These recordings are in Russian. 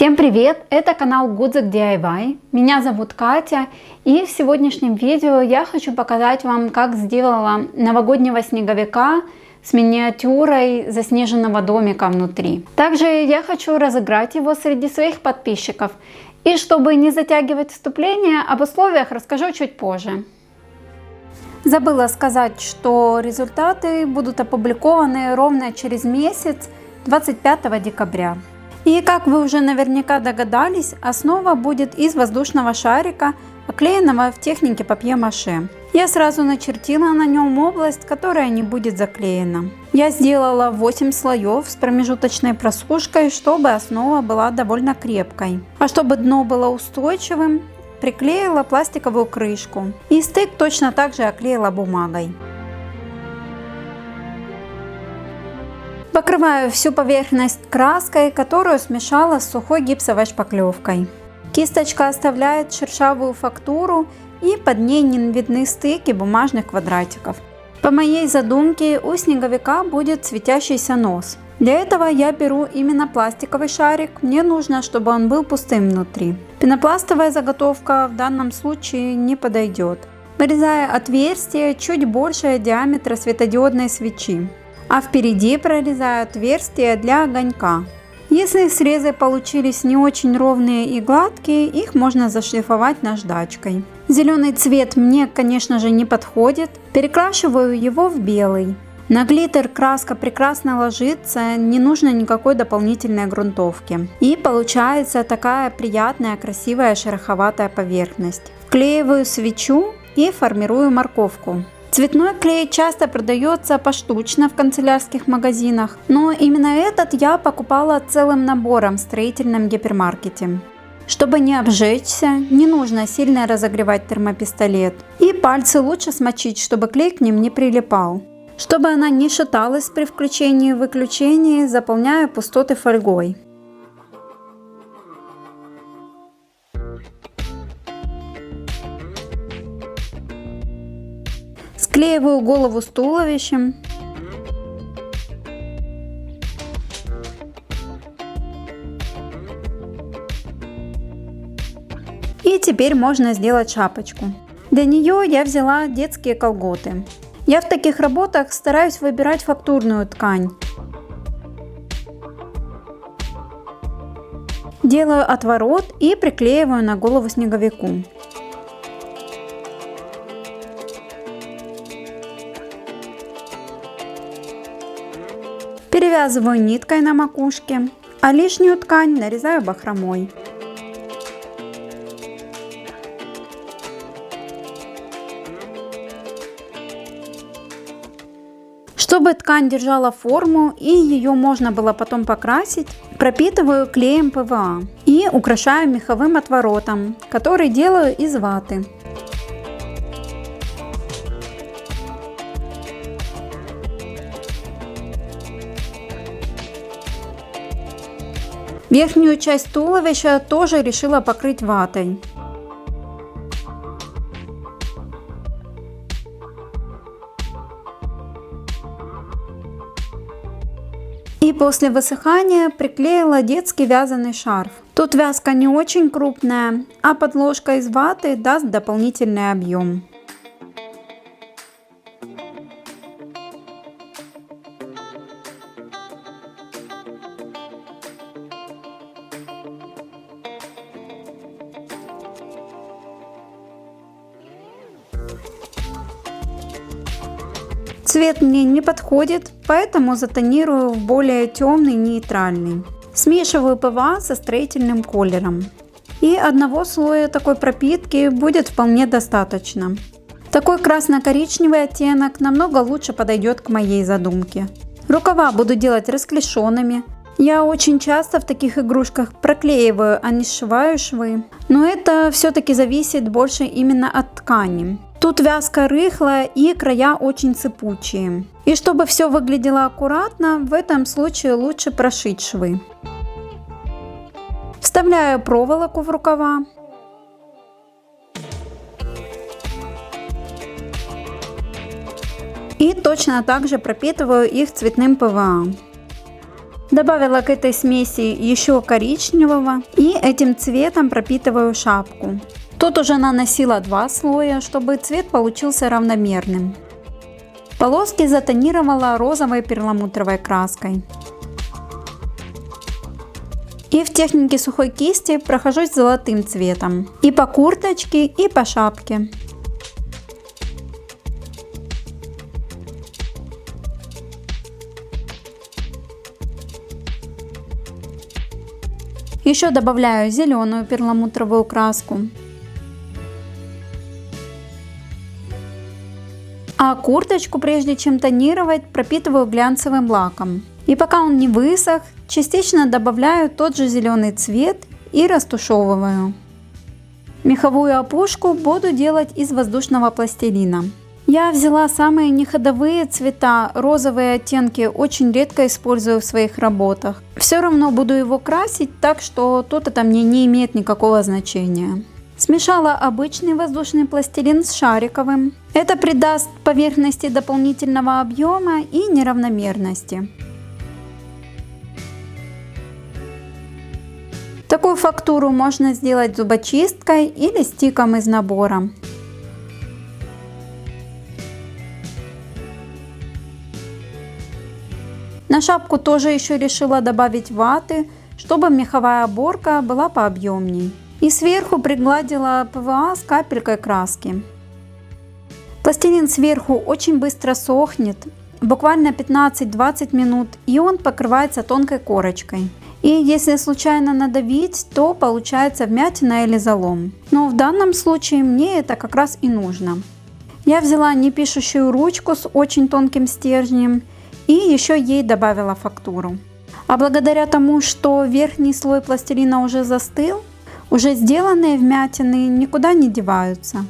Всем привет! Это канал Гудзик DIY. Меня зовут Катя, и в сегодняшнем видео я хочу показать вам, как сделала новогоднего снеговика с миниатюрой заснеженного домика внутри. Также я хочу разыграть его среди своих подписчиков. И чтобы не затягивать вступление, об условиях расскажу чуть позже. Забыла сказать, что результаты будут опубликованы ровно через месяц, 25 декабря. И как вы уже наверняка догадались, основа будет из воздушного шарика, оклеенного в технике папье-маше. Я сразу начертила на нем область, которая не будет заклеена. Я сделала 8 слоев с промежуточной просушкой, чтобы основа была довольно крепкой. А чтобы дно было устойчивым, приклеила пластиковую крышку. И стык точно так же оклеила бумагой. Покрываю всю поверхность краской, которую смешала с сухой гипсовой шпаклевкой. Кисточка оставляет шершавую фактуру, и под ней не видны стыки бумажных квадратиков. По моей задумке у снеговика будет светящийся нос. Для этого я беру именно пластиковый шарик, мне нужно, чтобы он был пустым внутри. Пенопластовая заготовка в данном случае не подойдет. Вырезаю отверстие чуть больше диаметра светодиодной свечи. А впереди прорезаю отверстие для огонька. Если срезы получились не очень ровные и гладкие, их можно зашлифовать наждачкой. Зеленый цвет мне, конечно же, не подходит. Перекрашиваю его в белый. На глиттер краска прекрасно ложится, не нужно никакой дополнительной грунтовки. И получается такая приятная, красивая шероховатая поверхность. Вклеиваю свечу и формирую морковку. Цветной клей часто продается поштучно в канцелярских магазинах, но именно этот я покупала целым набором в строительном гипермаркете. Чтобы не обжечься, не нужно сильно разогревать термопистолет. И пальцы лучше смочить, чтобы клей к ним не прилипал. Чтобы она не шаталась при включении и выключении, заполняю пустоты фольгой. Склеиваю голову с туловищем. И теперь можно сделать шапочку. Для нее я взяла детские колготы. Я в таких работах стараюсь выбирать фактурную ткань. Делаю отворот и приклеиваю на голову снеговику. Перевязываю ниткой на макушке, а лишнюю ткань нарезаю бахромой. Чтобы ткань держала форму и ее можно было потом покрасить, пропитываю клеем ПВА и украшаю меховым отворотом, который делаю из ваты. Верхнюю часть туловища тоже решила покрыть ватой. И после высыхания приклеила детский вязаный шарф. Тут вязка не очень крупная, а подложка из ваты даст дополнительный объем. Цвет мне не подходит, поэтому затонирую в более темный нейтральный. Смешиваю ПВА со строительным колером. И одного слоя такой пропитки будет вполне достаточно. Такой красно-коричневый оттенок намного лучше подойдет к моей задумке. Рукава буду делать расклешенными. Я очень часто в таких игрушках проклеиваю, а не сшиваю швы. Но это все-таки зависит больше именно от ткани. Тут вязка рыхлая и края очень сыпучие. И чтобы все выглядело аккуратно, в этом случае лучше прошить швы. Вставляю проволоку в рукава. И точно так же пропитываю их цветным ПВА. Добавила к этой смеси еще коричневого и этим цветом пропитываю шапку. Тут уже наносила 2 слоя, чтобы цвет получился равномерным. Полоски затонировала розовой перламутровой краской. И в технике сухой кисти прохожусь золотым цветом. И по курточке, и по шапке. Еще добавляю зеленую перламутровую краску. А курточку, прежде чем тонировать, пропитываю глянцевым лаком. И пока он не высох, частично добавляю тот же зеленый цвет и растушевываю. Меховую опушку буду делать из воздушного пластилина. Я взяла самые неходовые цвета, розовые оттенки очень редко использую в своих работах. Все равно буду его красить, так что тут это мне не имеет никакого значения. Смешала обычный воздушный пластилин с шариковым. Это придаст поверхности дополнительного объема и неравномерности. Такую фактуру можно сделать зубочисткой или стиком из набора. На шапку тоже еще решила добавить ваты, чтобы меховая оборка была пообъемней. И сверху пригладила ПВА с капелькой краски. Пластилин сверху очень быстро сохнет, буквально 15-20 минут, и он покрывается тонкой корочкой. И если случайно надавить, то получается вмятина или залом. Но в данном случае мне это как раз и нужно. Я взяла непишущую ручку с очень тонким стержнем и еще ей добавила фактуру. А благодаря тому, что верхний слой пластилина уже застыл, уже сделанные вмятины никуда не деваются.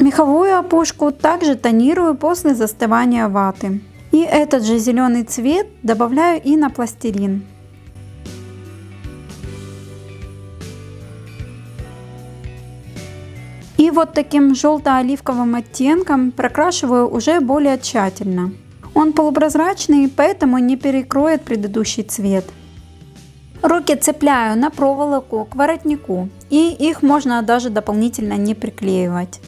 Меховую опушку также тонирую после застывания ваты. И этот же зеленый цвет добавляю и на пластилин. И вот таким желто-оливковым оттенком прокрашиваю уже более тщательно. Он полупрозрачный, поэтому не перекроет предыдущий цвет. Руки цепляю на проволоку к воротнику, и их можно даже дополнительно не приклеивать.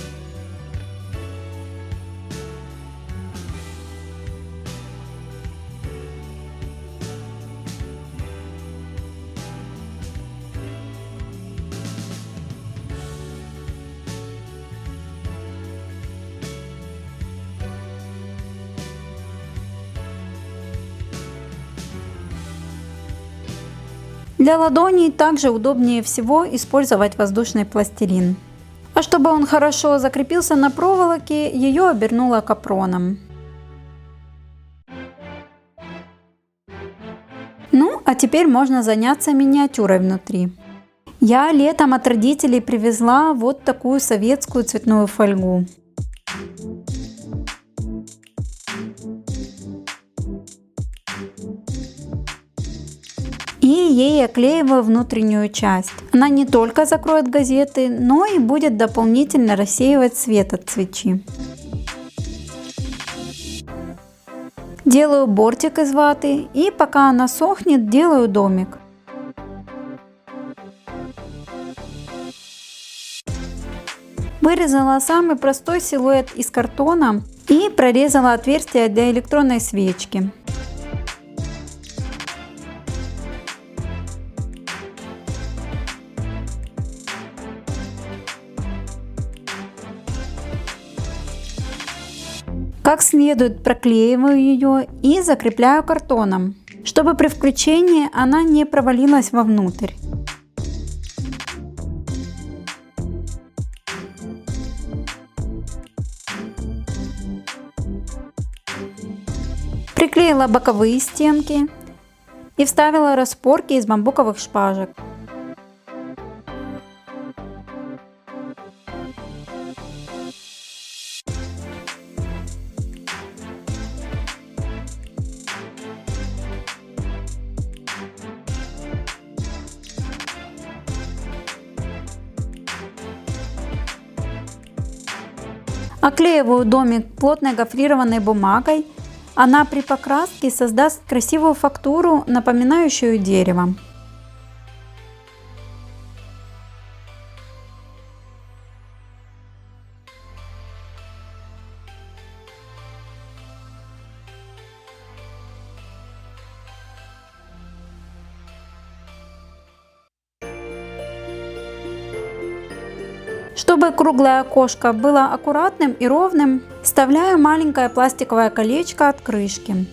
Для ладоней также удобнее всего использовать воздушный пластилин. А чтобы он хорошо закрепился на проволоке, ее обернула капроном. Ну, а теперь можно заняться миниатюрой внутри. Я летом от родителей привезла вот такую советскую цветную фольгу. И ей оклеиваю внутреннюю часть. Она не только закроет газеты, но и будет дополнительно рассеивать свет от свечи. Делаю бортик из ваты и пока она сохнет, делаю домик. Вырезала самый простой силуэт из картона и прорезала отверстие для электронной свечки. Как следует проклеиваю ее и закрепляю картоном, чтобы при включении она не провалилась вовнутрь. Приклеила боковые стенки и вставила распорки из бамбуковых шпажек. Оклеиваю домик плотной гофрированной бумагой. Она при покраске создаст красивую фактуру, напоминающую дерево. Чтобы круглое окошко было аккуратным и ровным, вставляю маленькое пластиковое колечко от крышки.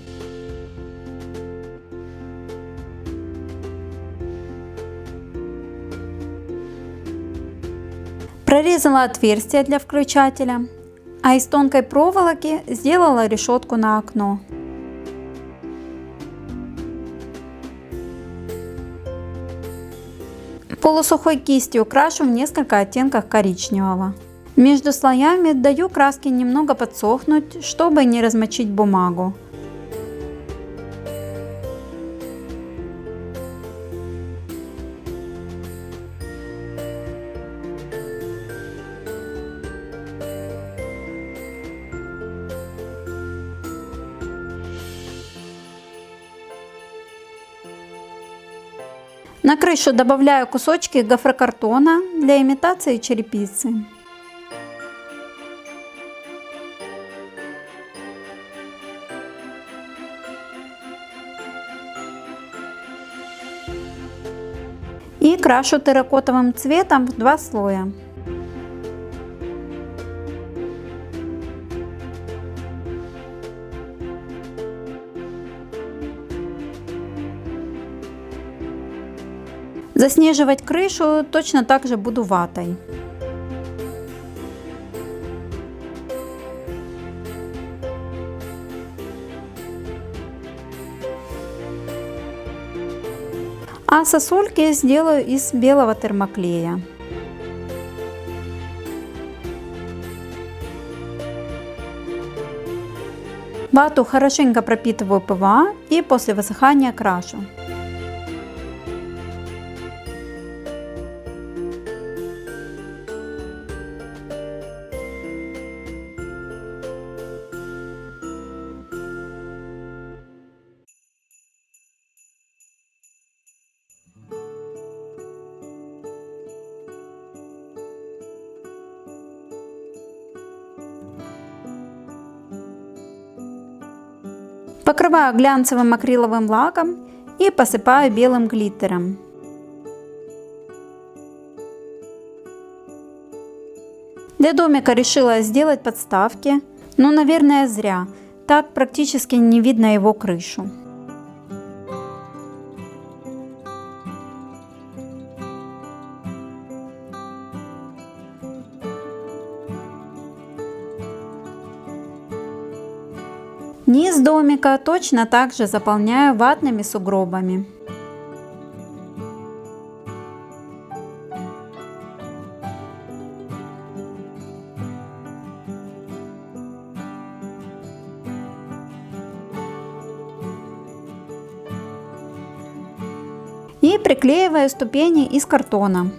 Прорезала отверстие для включателя, а из тонкой проволоки сделала решетку на окно. Полусухой кистью крашу в несколько оттенках коричневого. Между слоями даю краске немного подсохнуть, чтобы не размочить бумагу. На крышу добавляю кусочки гофрокартона для имитации черепицы. И крашу терракотовым цветом в 2 слоя. Заснеживать крышу точно так же буду ватой. А сосульки сделаю из белого термоклея. Вату хорошенько пропитываю ПВА и после высыхания крашу. Покрываю глянцевым акриловым лаком и посыпаю белым глиттером. Для домика решила сделать подставки, но, наверное, зря. Так практически не видно его крышу. Низ домика точно так же заполняю ватными сугробами. И приклеиваю ступени из картона.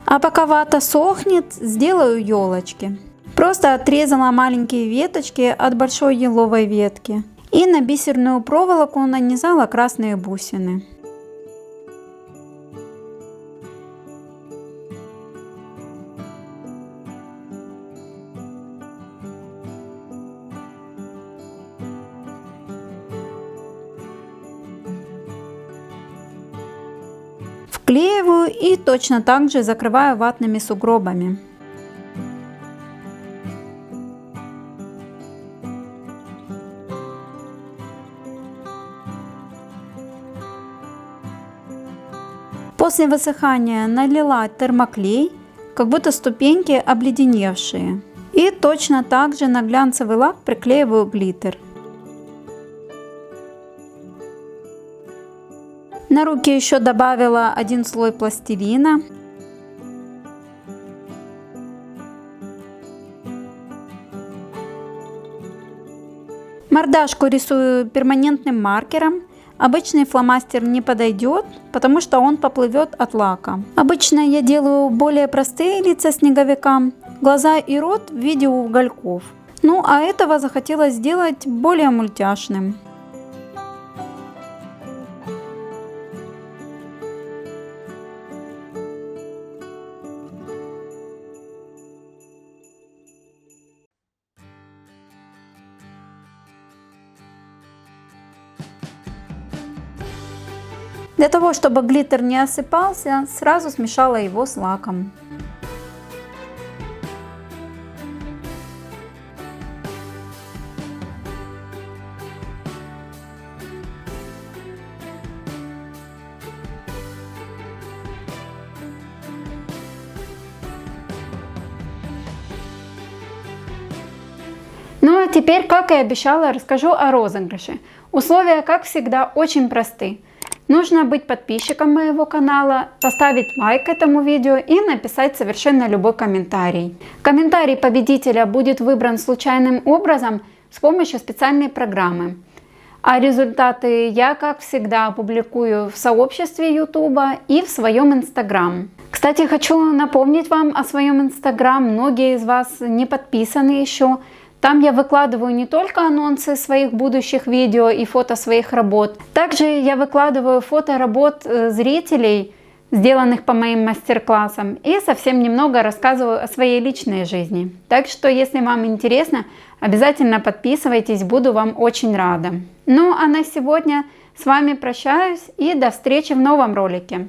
А пока вата сохнет, сделаю елочки. Просто отрезала маленькие веточки от большой еловой ветки и на бисерную проволоку нанизала красные бусины. Вклеиваю и точно так же закрываю ватными сугробами. После высыхания налила термоклей, как будто ступеньки обледеневшие. И точно так же на глянцевый лак приклеиваю глиттер. На руки еще добавила 1 слой пластилина. Мордашку рисую перманентным маркером. Обычный фломастер не подойдет, потому что он поплывет от лака. Обычно я делаю более простые лица снеговика, глаза и рот в виде угольков. Ну а этого захотелось сделать более мультяшным. Для того, чтобы глиттер не осыпался, сразу смешала его с лаком. Ну а теперь, как и обещала, расскажу о розыгрыше. Условия, как всегда, очень просты. Нужно быть подписчиком моего канала, поставить лайк этому видео и написать совершенно любой комментарий. Комментарий победителя будет выбран случайным образом с помощью специальной программы. А результаты я, как всегда, опубликую в сообществе YouTube и в своем Instagram. Кстати, хочу напомнить вам о своем Instagram. Многие из вас не подписаны еще. Там я выкладываю не только анонсы своих будущих видео и фото своих работ. Также я выкладываю фото работ зрителей, сделанных по моим мастер-классам. И совсем немного рассказываю о своей личной жизни. Так что, если вам интересно, обязательно подписывайтесь, буду вам очень рада. Ну а на сегодня с вами прощаюсь и до встречи в новом ролике.